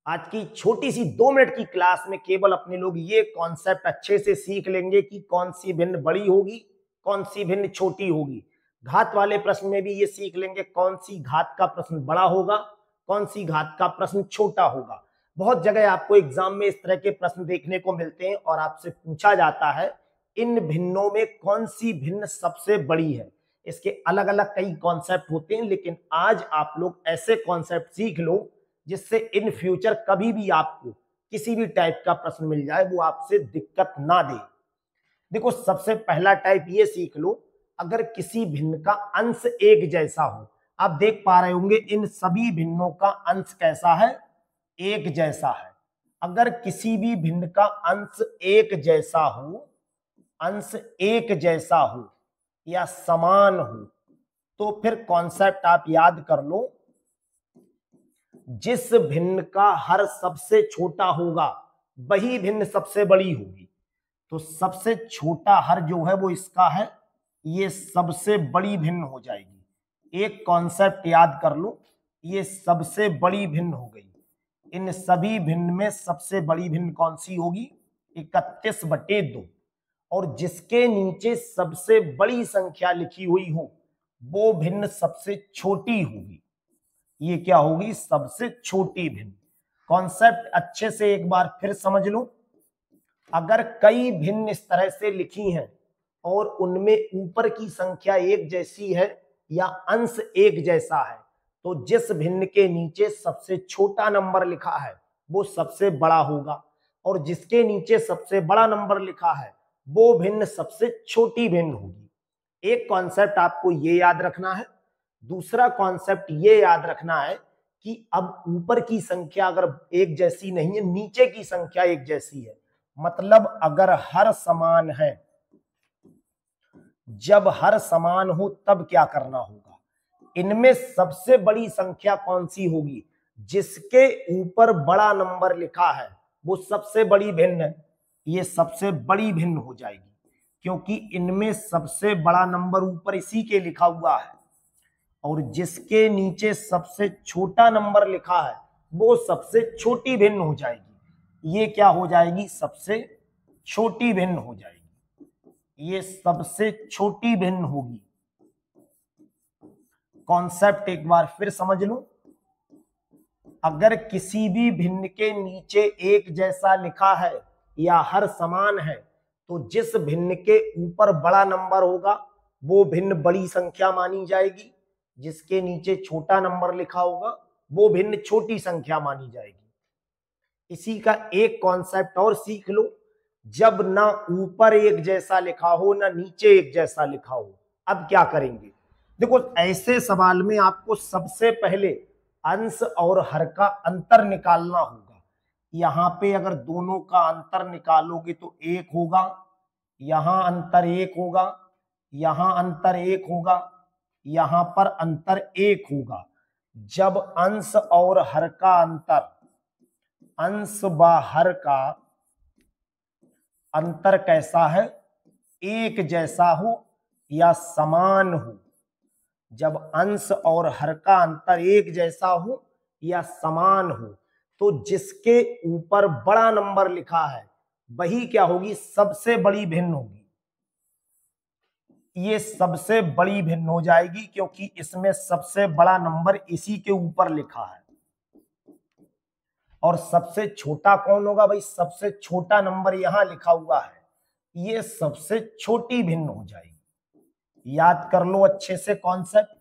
आज की छोटी सी 2 मिनट की क्लास में केवल अपने लोग ये कॉन्सेप्ट अच्छे से सीख लेंगे कि कौन सी भिन्न बड़ी होगी, कौन सी भिन्न छोटी होगी। घात वाले प्रश्न में भी ये सीख लेंगे कौन सी घात का प्रश्न बड़ा होगा, कौन सी घात का प्रश्न छोटा होगा। बहुत जगह आपको एग्जाम में इस तरह के प्रश्न देखने को मिलते हैं और आपसे पूछा जाता है इन भिन्नों में कौन सी भिन्न सबसे बड़ी है। इसके अलग अलग कई कॉन्सेप्ट होते हैं, लेकिन आज आप लोग ऐसे कॉन्सेप्ट सीख लो जिससे इन फ्यूचर कभी भी आपको किसी भी टाइप का प्रश्न मिल जाए वो आपसे दिक्कत ना दे। देखो, सबसे पहला टाइप ये सीख लो, अगर किसी भिन्न का अंश एक जैसा हो। आप देख पा रहे होंगे इन सभी भिन्नों का अंश कैसा है, एक जैसा है। अगर किसी भी भिन्न का अंश एक जैसा हो, अंश एक जैसा हो या समान हो, तो फिर कॉन्सेप्ट आप याद कर लो, जिस भिन्न का हर सबसे छोटा होगा वही भिन्न सबसे बड़ी होगी। तो सबसे छोटा हर जो है वो इसका है, ये सबसे बड़ी भिन्न हो जाएगी। एक कॉन्सेप्ट याद कर लो, ये सबसे बड़ी भिन्न हो गई। इन सभी भिन्न में सबसे बड़ी भिन्न कौन सी होगी, 31/2। और जिसके नीचे सबसे बड़ी संख्या लिखी हुई हो वो भिन्न सबसे छोटी होगी। ये क्या होगी, सबसे छोटी भिन्न। कॉन्सेप्ट अच्छे से एक बार फिर समझ लो, अगर कई भिन्न इस तरह से लिखी हैं और उनमें ऊपर की संख्या एक जैसी है या अंश एक जैसा है, तो जिस भिन्न के नीचे सबसे छोटा नंबर लिखा है वो सबसे बड़ा होगा, और जिसके नीचे सबसे बड़ा नंबर लिखा है वो भिन्न सबसे छोटी भिन्न होगी। एक कॉन्सेप्ट आपको ये याद रखना है। दूसरा कॉन्सेप्ट ये याद रखना है कि अब ऊपर की संख्या अगर एक जैसी नहीं है, नीचे की संख्या एक जैसी है, मतलब अगर हर समान है, जब हर समान हो तब क्या करना होगा, इनमें सबसे बड़ी संख्या कौन सी होगी, जिसके ऊपर बड़ा नंबर लिखा है वो सबसे बड़ी भिन्न है। ये सबसे बड़ी भिन्न हो जाएगी क्योंकि इनमें सबसे बड़ा नंबर ऊपर इसी के लिखा हुआ है, और जिसके नीचे सबसे छोटा नंबर लिखा है वो सबसे छोटी भिन्न हो जाएगी। ये क्या हो जाएगी, सबसे छोटी भिन्न हो जाएगी। ये सबसे छोटी भिन्न होगी। कॉन्सेप्ट एक बार फिर समझ लो, अगर किसी भी भिन्न के नीचे एक जैसा लिखा है या हर समान है, तो जिस भिन्न के ऊपर बड़ा नंबर होगा वो भिन्न बड़ी संख्या मानी जाएगी, जिसके नीचे छोटा नंबर लिखा होगा वो भिन्न छोटी संख्या मानी जाएगी। इसी का एक कॉन्सेप्ट और सीख लो, जब ना ऊपर एक जैसा लिखा हो ना नीचे एक जैसा लिखा हो, अब क्या करेंगे। देखो, ऐसे सवाल में आपको सबसे पहले अंश और हर का अंतर निकालना होगा। यहां पे अगर दोनों का अंतर निकालोगे तो एक होगा, यहां अंतर एक होगा, यहां अंतर एक होगा, यहां पर अंतर एक होगा। जब अंश और हर का अंतर, अंश व हर का अंतर कैसा है, एक जैसा हो या समान हो, जब अंश और हर का अंतर एक जैसा हो या समान हो, तो जिसके ऊपर बड़ा नंबर लिखा है वही क्या होगी, सबसे बड़ी भिन्न होगी। ये सबसे बड़ी भिन्न हो जाएगी क्योंकि इसमें सबसे बड़ा नंबर इसी के ऊपर लिखा है। और सबसे छोटा कौन होगा भाई, सबसे छोटा नंबर यहां लिखा हुआ है, ये सबसे छोटी भिन्न हो जाएगी। याद कर लो अच्छे से कॉन्सेप्ट।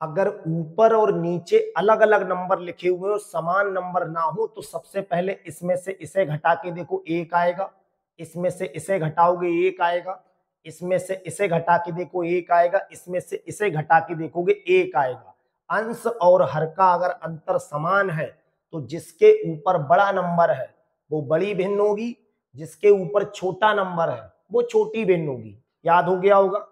अगर ऊपर और नीचे अलग अलग नंबर लिखे हुए हो, समान नंबर ना हो, तो सबसे पहले इसमें से इसे घटा के देखो, एक आएगा, इसमें से इसे घटाओगे एक आएगा, इसमें से इसे घटा के देखो एक आएगा, इसमें से इसे घटा के देखोगे एक आएगा। अंश और हर का अगर अंतर समान है तो जिसके ऊपर बड़ा नंबर है वो बड़ी भिन्न होगी, जिसके ऊपर छोटा नंबर है वो छोटी भिन्न होगी। याद हो गया होगा।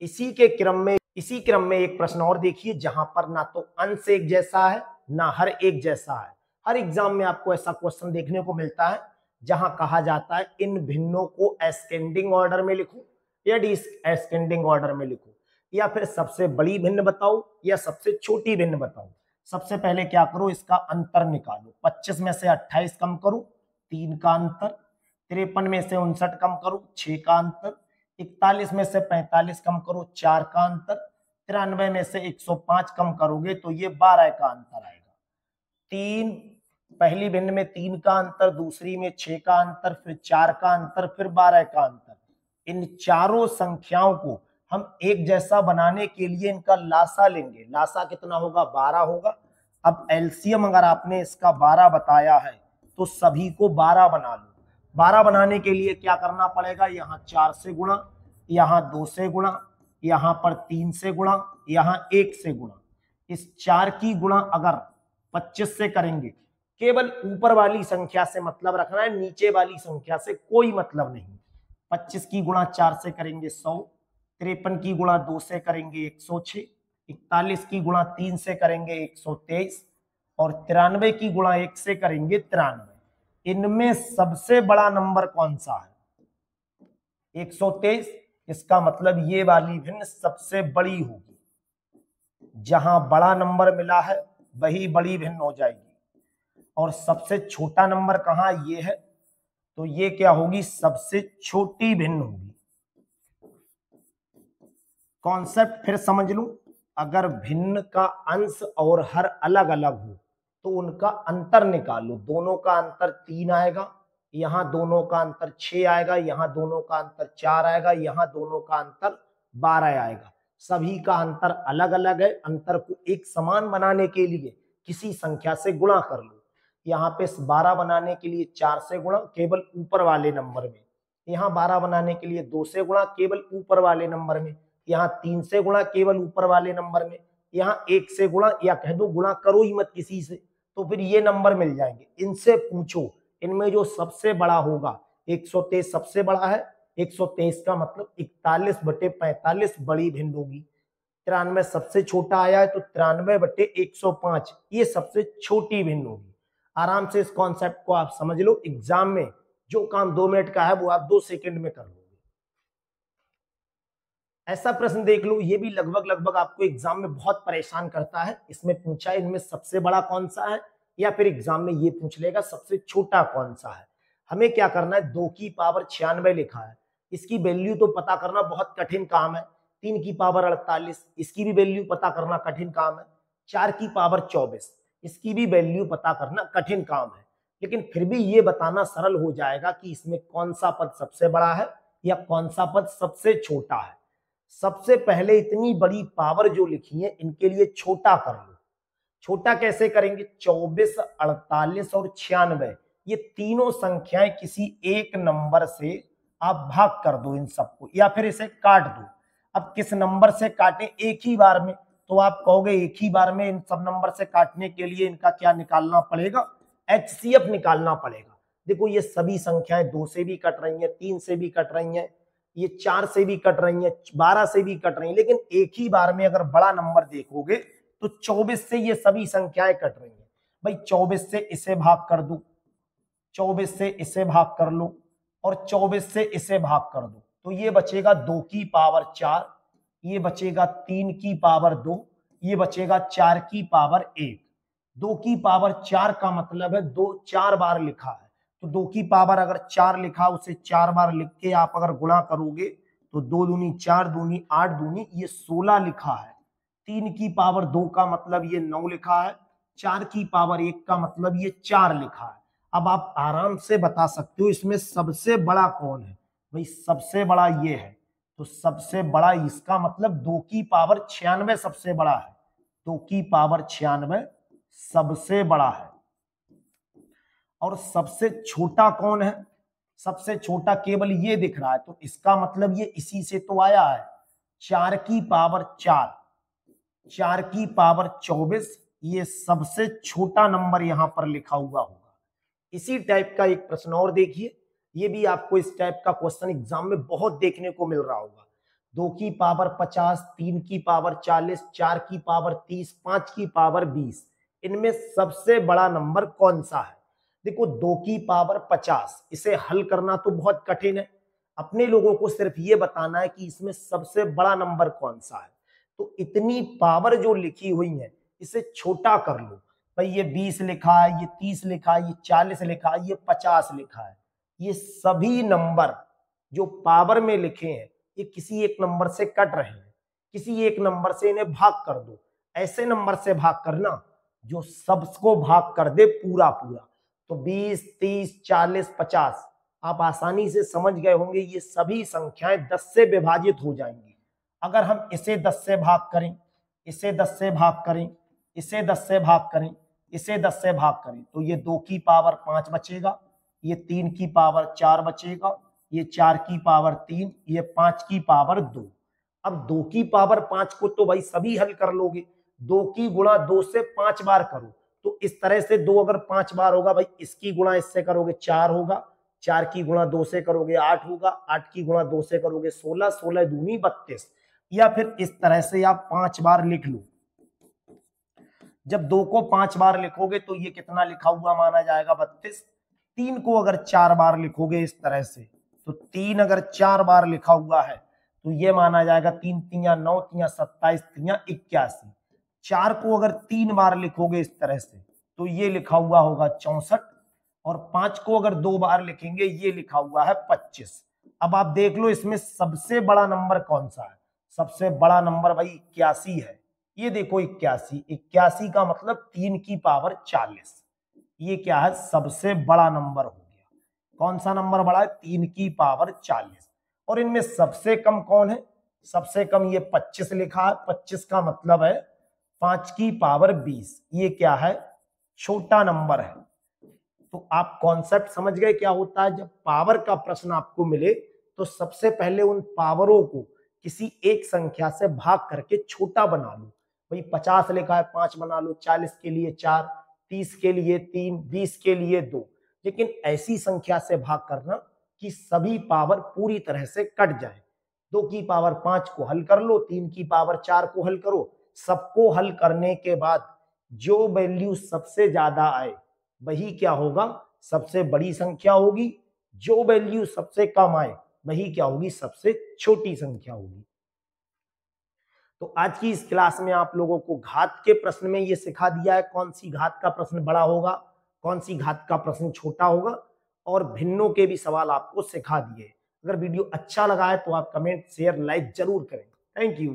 इसी क्रम में एक प्रश्न और देखिए, जहां पर ना तो अंश एक जैसा है ना हर एक जैसा है। हर एग्जाम में आपको ऐसा क्वेश्चन देखने को मिलता है जहां कहा जाता है इन भिन्नों को एस्केंडिंग ऑर्डर में लिखो या डिसएस्केंडिंग ऑर्डर में लिखो, या फिर सबसे बड़ी भिन्न बताओ या सबसे छोटी भिन्न बताओ। सबसे पहले क्या करो, इसका अंतर निकालो। 25 में से 28 कम करो, 3 का अंतर। 53 में से 59 कम करो, 6 का अंतर। 41 में से 45 कम करो, 4 का अंतर। 93 में से 105 कम करोगे तो ये 12 का अंतर आएगा। 3 पहली भिन्न में 3 का अंतर, दूसरी में 6 का अंतर, फिर 4 का अंतर, फिर 12 का अंतर। इन चारों संख्याओं को हम एक जैसा बनाने के लिए इनका लासा लेंगे। लासा कितना होगा, 12 होगा। अब एलसीएम अगर आपने इसका 12 बताया है तो सभी को 12 बना लो। 12 बनाने के लिए क्या करना पड़ेगा, यहाँ 4 से गुणा, यहाँ 2 से गुणा, यहाँ पर 3 से गुणा, यहाँ 1 से गुणा। इस 4 की गुणा अगर 25 से करेंगे, केवल ऊपर वाली संख्या से मतलब रखना है, नीचे वाली संख्या से कोई मतलब नहीं। 25 की गुणा 4 से करेंगे 100, 53 की गुणा 2 से करेंगे 106, 41 की गुणा 3 से करेंगे 123 और 93 की गुणा 1 से करेंगे 93। इनमें सबसे बड़ा नंबर कौन सा है, 123। इसका मतलब ये वाली भिन्न सबसे बड़ी होगी। जहां बड़ा नंबर मिला है वही बड़ी भिन्न हो जाएगी। और सबसे छोटा नंबर कहां, ये है, तो ये क्या होगी, सबसे छोटी भिन्न होगी। कॉन्सेप्ट फिर समझ लूं, अगर भिन्न का अंश और हर अलग अलग हो तो उनका अंतर निकालो। दोनों का अंतर 3 आएगा, यहाँ दोनों का अंतर 6 आएगा, यहाँ दोनों का अंतर 4 आएगा, यहाँ दोनों का अंतर 12 आएगा। सभी का अंतर अलग अलग है। अंतर को एक समान बनाने के लिए किसी संख्या से गुणा कर लो। यहाँ पे 12 बनाने के लिए 4 से गुणा, केवल ऊपर वाले नंबर में। यहाँ 12 बनाने के लिए 2 से गुणा, केवल ऊपर वाले नंबर में। यहाँ 3 से गुणा, केवल ऊपर वाले नंबर में। यहाँ 1 से गुणा, या कह दो गुणा करो ही मत किसी से, तो फिर ये नंबर मिल जाएंगे। इनसे पूछो, इनमें जो सबसे बड़ा होगा, 123 सबसे बड़ा है। 123 का मतलब 41/45 बड़ी भिन्न होगी। 93 सबसे छोटा आया है तो 93/105 ये सबसे छोटी भिन्न होगी। आराम से इस कॉन्सेप्ट को आप समझ लो। एग्जाम में जो काम 2 मिनट का है वो आप 2 सेकंड में कर लोगे। ऐसा प्रश्न देख लो, ये भी लगभग आपको एग्जाम में बहुत परेशान करता है। इसमें पूछा इनमें सबसे बड़ा कौन सा है, या फिर एग्जाम में ये पूछ लेगा सबसे छोटा कौन सा है। हमें क्या करना है, 2 की पावर 96 लिखा है, इसकी वैल्यू तो पता करना बहुत कठिन काम है। 3 की पावर 48, इसकी भी वैल्यू पता करना कठिन काम है। 4 की पावर 24, इसकी भी वैल्यू पता करना कठिन काम है। लेकिन फिर भी ये बताना सरल हो जाएगा कि इसमें कौन सा पद सबसे बड़ा है या कौन सा पद सबसे छोटा है। सबसे पहले इतनी बड़ी पावर जो लिखी है इनके लिए छोटा कर लो। छोटा कैसे करेंगे, 24, 48 और 96 ये तीनों संख्याएं किसी एक नंबर से आप भाग कर दो इन सबको, या फिर इसे काट दो। अब किस नंबर से काटें, एक ही बार में, तो आप कहोगे एक ही बार में इन सब नंबर से काटने के लिए इनका क्या निकालना पड़ेगा, HCF निकालना पड़ेगा। देखो ये सभी संख्याएं 2 से भी कट रही हैं, 3 से भी कट रही हैं, ये 4 से भी कट रही हैं, 12 से भी कट रही हैं, लेकिन एक ही बार में अगर बड़ा नंबर देखोगे तो 24 से ये सभी संख्याएं कट रही हैं। भाई 24 से इसे भाग कर दो, 24 से इसे भाग कर लो और 24 से इसे भाग कर दो, तो ये बचेगा 2 की पावर 4, ये बचेगा 3 की पावर 2, ये बचेगा 4 की पावर 1। 2 की पावर 4 का मतलब है 2 4 बार लिखा है, तो 2 की पावर अगर 4 लिखा उसे 4 बार लिख के आप अगर गुणा करोगे तो 2 दूनी 4 दूनी 8 दूनी ये 16 लिखा है। 3 की पावर 2 का मतलब ये 9 लिखा है। 4 की पावर 1 का मतलब ये 4 लिखा है। अब आप आराम से बता सकते हो इसमें सबसे बड़ा कौन है। भाई सबसे बड़ा ये है, तो सबसे बड़ा इसका मतलब 2 की पावर 96 सबसे बड़ा है। 2 की पावर 96 सबसे बड़ा है। और सबसे छोटा कौन है, सबसे छोटा केवल ये दिख रहा है, तो इसका मतलब ये इसी से तो आया है। 4 की पावर 4, 4 की पावर 24 ये सबसे छोटा नंबर यहां पर लिखा हुआ होगा। इसी टाइप का एक प्रश्न और देखिए, ये भी आपको इस टाइप का क्वेश्चन एग्जाम में बहुत देखने को मिल रहा होगा। 2 की पावर 50, 3 की पावर 40, 4 की पावर 30, 5 की पावर 20, इनमें सबसे बड़ा नंबर कौन सा है। देखो 2 की पावर 50 इसे हल करना तो बहुत कठिन है, अपने लोगों को सिर्फ ये बताना है कि इसमें सबसे बड़ा नंबर कौन सा है। तो इतनी पावर जो लिखी हुई है इसे छोटा कर लो। भाई ये 20 लिखा है, ये 30 लिखा है, ये 40 लिखा है, ये 50 लिखा है, ये सभी नंबर जो पावर में लिखे हैं ये किसी एक नंबर से कट रहे हैं, किसी एक नंबर से इन्हें भाग कर दो। ऐसे नंबर से भाग करना जो सबको भाग कर दे पूरा पूरा। तो 20, 30, 40, 50 आप आसानी से समझ गए होंगे ये सभी संख्याएं 10 से विभाजित हो जाएंगी। अगर हम इसे 10 से भाग करें, इसे 10 से भाग करें, इसे 10 से भाग करें, इसे 10 से भाग करें, तो ये 2 की पावर 5 बचेगा, ये 3 की पावर 4 बचेगा, ये 4 की पावर 3, ये 5 की पावर 2। अब 2 की पावर 5 को तो भाई सभी हल कर लोगे, 2 की गुणा 2 से 5 बार करो, तो इस तरह से 2 अगर 5 बार होगा भाई, इसकी गुणा इससे करोगे 4 होगा, 4 की गुणा 2 से करोगे 8 होगा, 8 की गुणा 2 से करोगे 16, 16 दूनी 32। या फिर इस तरह से आप 5 बार लिख लो। जब 2 को 5 बार लिखोगे तो ये कितना लिखा हुआ माना जाएगा, 32। 3 को अगर 4 बार लिखोगे इस तरह से, तो 3 अगर 4 बार लिखा हुआ है तो ये माना जाएगा 3 3 9 3 27 3 81। 4 को अगर 3 बार लिखोगे इस तरह से तो ये लिखा हुआ होगा 64, और 5 को अगर 2 बार लिखेंगे ये लिखा हुआ है 25। अब आप देख लो इसमें सबसे बड़ा नंबर कौन सा है, सबसे बड़ा नंबर भाई 81 है। ये देखो 81, 81 का मतलब 3 की पावर 40। ये क्या है, सबसे बड़ा नंबर हो गया। कौन सा नंबर बड़ा है, 3 की पावर 40। और इनमें सबसे कम कौन है, सबसे कम ये 25 लिखा है। 25 का मतलब है 5 की पावर 20। ये क्या है, छोटा नंबर है। तो आप कॉन्सेप्ट समझ गए क्या होता है। जब पावर का प्रश्न आपको मिले तो सबसे पहले उन पावरों को किसी एक संख्या से भाग करके छोटा बना लो। भाई 50 लिखा है 5 बना लो, 40 के लिए 4, 30 के लिए 3, 20 के लिए 2। लेकिन ऐसी संख्या से भाग करना कि सभी पावर पूरी तरह से कट जाए। 2 की पावर 5 को हल कर लो, 3 की पावर 4 को हल करो। सबको हल करने के बाद जो वैल्यू सबसे ज्यादा आए वही क्या होगा, सबसे बड़ी संख्या होगी। जो वैल्यू सबसे कम आए वही क्या होगी, सबसे छोटी संख्या होगी। तो आज की इस क्लास में आप लोगों को घात के प्रश्न में ये सिखा दिया है कौन सी घात का प्रश्न बड़ा होगा, कौन सी घात का प्रश्न छोटा होगा, और भिन्नों के भी सवाल आपको सिखा दिए। अगर वीडियो अच्छा लगा है तो आप कमेंट, शेयर, लाइक जरूर करें। Thank you.